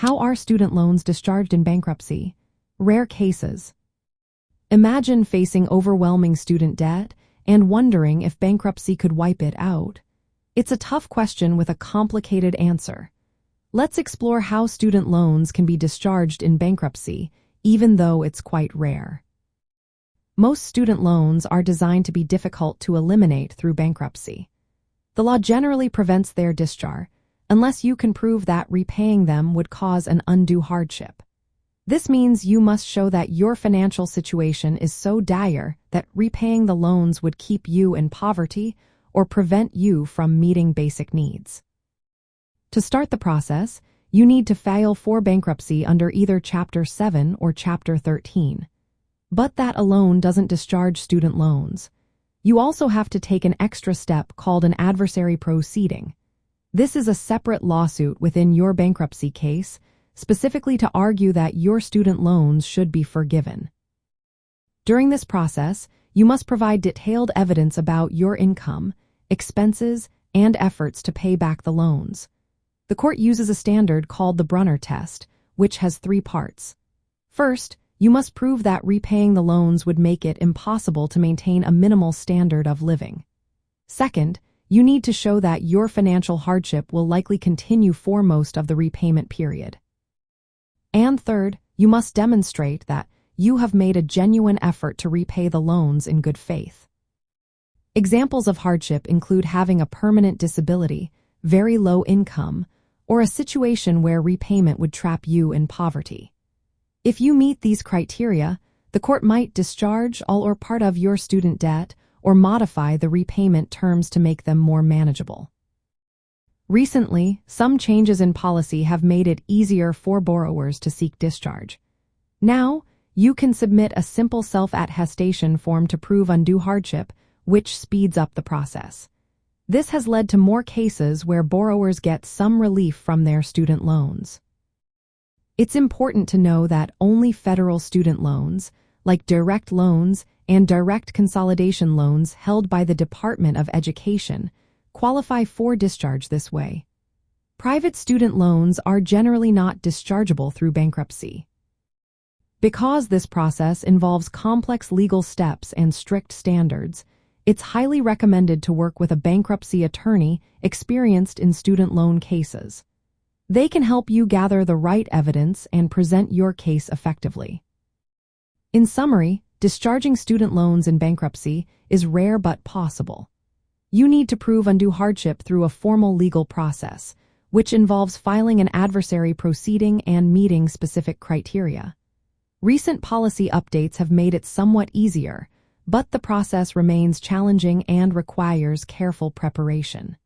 How are student loans discharged in bankruptcy? Rare cases. Imagine facing overwhelming student debt and wondering if bankruptcy could wipe it out. It's a tough question with a complicated answer. Let's explore how student loans can be discharged in bankruptcy, even though it's quite rare. Most student loans are designed to be difficult to eliminate through bankruptcy. The law generally prevents their discharge, unless you can prove that repaying them would cause an undue hardship. This means you must show that your financial situation is so dire that repaying the loans would keep you in poverty or prevent you from meeting basic needs. To start the process, you need to file for bankruptcy under either Chapter 7 or Chapter 13. But that alone doesn't discharge student loans. You also have to take an extra step called an adversary proceeding. This is a separate lawsuit within your bankruptcy case, specifically to argue that your student loans should be forgiven. During this process, you must provide detailed evidence about your income, expenses, and efforts to pay back the loans. The court uses a standard called the Brunner test, which has 3 parts. First, you must prove that repaying the loans would make it impossible to maintain a minimal standard of living. Second, you need to show that your financial hardship will likely continue for most of the repayment period. And third, you must demonstrate that you have made a genuine effort to repay the loans in good faith. Examples of hardship include having a permanent disability, very low income, or a situation where repayment would trap you in poverty. If you meet these criteria, the court might discharge all or part of your student debt or modify the repayment terms to make them more manageable. Recently, some changes in policy have made it easier for borrowers to seek discharge. Now, you can submit a simple self-attestation form to prove undue hardship, which speeds up the process. This has led to more cases where borrowers get some relief from their student loans. It's important to know that only federal student loans, like direct loans and direct consolidation loans held by the Department of Education, qualify for discharge this way. Private student loans are generally not dischargeable through bankruptcy. Because this process involves complex legal steps and strict standards, it's highly recommended to work with a bankruptcy attorney experienced in student loan cases. They can help you gather the right evidence and present your case effectively. In summary, discharging student loans in bankruptcy is rare but possible. You need to prove undue hardship through a formal legal process, which involves filing an adversary proceeding and meeting specific criteria. Recent policy updates have made it somewhat easier, but the process remains challenging and requires careful preparation.